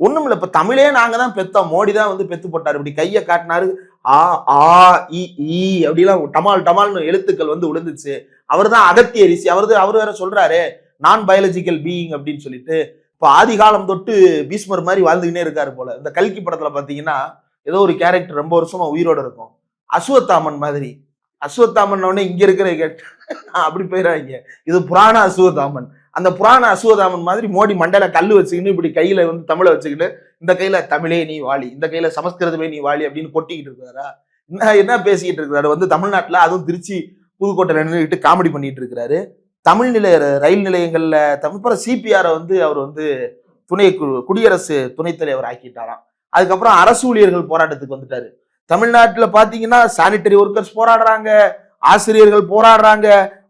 ஒண்ணும் இல்ல. இப்ப தமிழே நாங்க தான் பெத்தோம். மோடி தான் வந்து பெத்து போட்டாரு. இப்படி கைய காட்டினாரு. ஆ ஆ இ ஈ அப்படிலாம் டமால் டமால்னு எழுத்துக்கள் வந்து விழுந்துச்சு. அவர்தான் அகத்திய ரிஷி. அவரு வேற சொல்றாரு நான் பயாலஜிக்கல் பீயிங் அப்படின்னு சொல்லிட்டு. இப்ப ஆதி காலம் தொட்டு பீஷ்மர் மாதிரி வாழ்ந்துகிட்டே இருக்காரு போல. இந்த கல்கி படத்துல பாத்தீங்கன்னா ஏதோ ஒரு கேரக்டர் ரொம்ப வருஷமா உயிரோட இருக்கும். அஸ்வத்தாமன் மாதிரி. அஸ்வத்தாமன் உடனே இங்க இருக்கிற அப்படி போயிடாங்க. இது புராண அஸ்வத்தாமன். அந்த புராண அசுவதாமன் மாதிரி மோடி மண்டையில கல்லு வச்சுக்கிட்டு இப்படி கையில வந்து தமிழை வச்சுக்கிட்டு இந்த கையில தமிழே நீ வாழி, இந்த கையில சமஸ்கிருதமே நீ வாழி அப்படின்னு கொட்டிக்கிட்டு இருக்கிறாரா? என்ன பேசிக்கிட்டு இருக்கிறாரு? வந்து தமிழ்நாட்டுல அதுவும் திருச்சி புதுக்கோட்டையில நின்றுட்டு காமெடி பண்ணிட்டு இருக்கிறாரு. தமிழ் நிலைய ரயில் நிலையங்கள்ல அப்புறம் சிபிஆரை வந்து அவர் வந்து குடியரசு துணைத் தலைவர் ஆக்கிட்டாராம். அதுக்கப்புறம் அரசு ஊழியர்கள் போராட்டத்துக்கு வந்துட்டாரு. தமிழ்நாட்டுல பாத்தீங்கன்னா சானிட்டரி ஒர்க்கர்ஸ் போராடுறாங்க, ஆசிரியர்கள் போராடுறாங்க,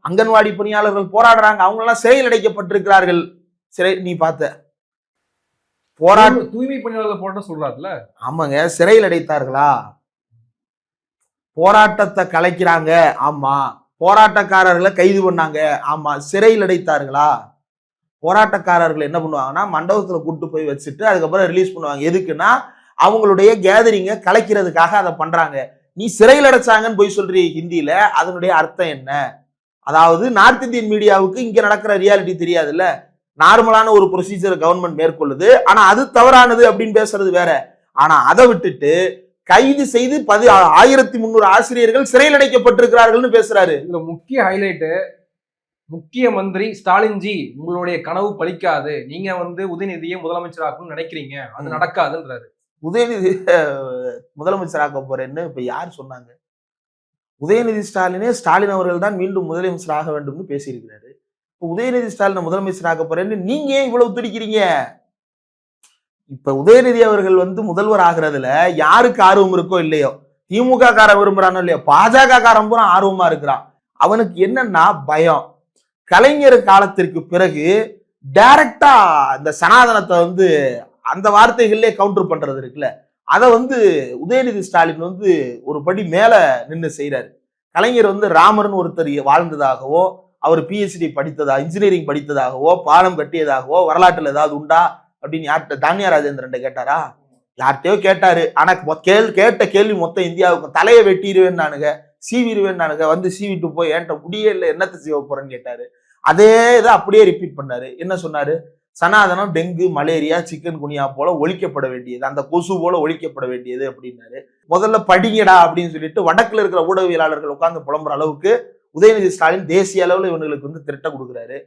அங்கன்வாடி பணியாளர்கள் போராடுறாங்க. அவங்க எல்லாம் சிறையில் அடைக்கப்பட்டிருக்கிறார்கள். சிறை நீ பார்த்த தூய்மை பணியாளர்கள் போராட்டம் சொல்றாருல. ஆமாங்க, சிறையில் அடைத்தார்களா? போராட்டத்தை கலைக்கிறாங்க. ஆமா. போராட்டக்காரர்களை கைது பண்ணாங்க. ஆமா. சிறையில் அடைத்தார்களா? போராட்டக்காரர்கள் என்ன பண்ணுவாங்கன்னா மண்டபத்துல கூட்டு போய் வச்சுட்டு அதுக்கப்புறம் ரிலீஸ் பண்ணுவாங்க. எதுக்குன்னா அவங்களுடைய கேதரிங்க கலைக்கிறதுக்காக அதை பண்றாங்க. நீ சிறையில் அடைச்சாங்கன்னு போய் சொல்றீ ஹிந்தியில, அதனுடைய அர்த்தம் என்ன? அதாவது நார்த் இந்தியன் மீடியாவுக்கு இங்க நடக்கிற ரியாலிட்டி தெரியாதுல்ல. நார்மலான ஒரு ப்ரொசீஜர் கவர்மெண்ட் மேற்கொள்ளுது, ஆனா அது தவறானது அப்படின்னு பேசுறது வேற. ஆனா அதை விட்டுட்டு கைது செய்து 1300 ஆசிரியர்கள் சிறையில் அடைக்கப்பட்டிருக்கிறார்கள் பேசுறாரு. இதுல முக்கிய ஹைலைட், முக்கிய மந்திரி ஸ்டாலின்ஜி உங்களுடைய கனவு பலிக்காது, நீங்க வந்து உதயநிதியை முதலமைச்சராக்கணும்னு நினைக்கிறீங்க, அது நடக்காதுன்றாரு. உதயநிதி முதலமைச்சராக்க போறேன்னு இப்ப யார் சொன்னாங்க? உதயநிதி ஸ்டாலின் அவர்கள் தான் மீண்டும் முதலமைச்சர் ஆக வேண்டும்னு பேசியிருக்கிறாரு. உதயநிதி ஸ்டாலின் முதலமைச்சராக போறேன்னு நீங்க ஏன் இவ்வளவு துடிக்கிறீங்க? இப்ப உதயநிதி அவர்கள் வந்து முதல்வர் ஆகிறதுல யாருக்கு ஆர்வம் இருக்கோ இல்லையோ, திமுக காரன் விரும்புறானோ இல்லையோ, பாஜக காரன் பூரா ஆர்வமா இருக்கிறான். அவனுக்கு என்னன்னா பயம். கலைஞர் காலத்திற்கு பிறகு டைரக்டா இந்த சனாதனத்தை வந்து அந்த வார்த்தைகளிலே கவுண்டர் பண்றது இருக்குல்ல, அதை வந்து உதயநிதி ஸ்டாலின் வந்து ஒரு படி மேல நின்று செய்யறாரு. கலைஞர் வந்து ராமர்னு ஒருத்தர் வாழ்ந்ததாகவோ, அவர் பிஹெச்டி படித்ததா, இன்ஜினியரிங் படித்ததாகவோ, பாலம் கட்டியதாகவோ வரலாற்றுல ஏதாவது உண்டா அப்படின்னு யார்கிட்ட தானியா ராஜேந்திரன் கேட்டாரா? யார்கிட்டயோ கேட்டாரு. ஆனா கேட்ட கேள்வி மொத்தம் இந்தியாவுக்கு தலையை வெட்டிடுவேன் நானுங்க, சீவிடுவேன் நானுங்க, வந்து சீவிட்டு போய் ஏன்ட்ட முடியே இல்லை, என்னத்தை செய்ய போறேன்னு கேட்டாரு. அதே இதை அப்படியே ரிப்பீட் பண்ணாரு. என்ன சொன்னாரு? சனாதனம் டெங்கு, மலேரியா, சிக்கன் குனியா போல ஒழிக்கப்பட வேண்டியது, அந்த கொசு போல ஒழிக்கப்பட வேண்டியது அப்படின்னாரு. முதல்ல படிங்கடா அப்படின்னு சொல்லிட்டு வடக்குல இருக்கிற ஊடகவியலாளர்கள் உட்கார்ந்து புலம்புற அளவுக்கு உதயநிதி ஸ்டாலின் தேசிய அளவுல இவங்களுக்கு வந்து திரட்ட கொடுக்குறாரு.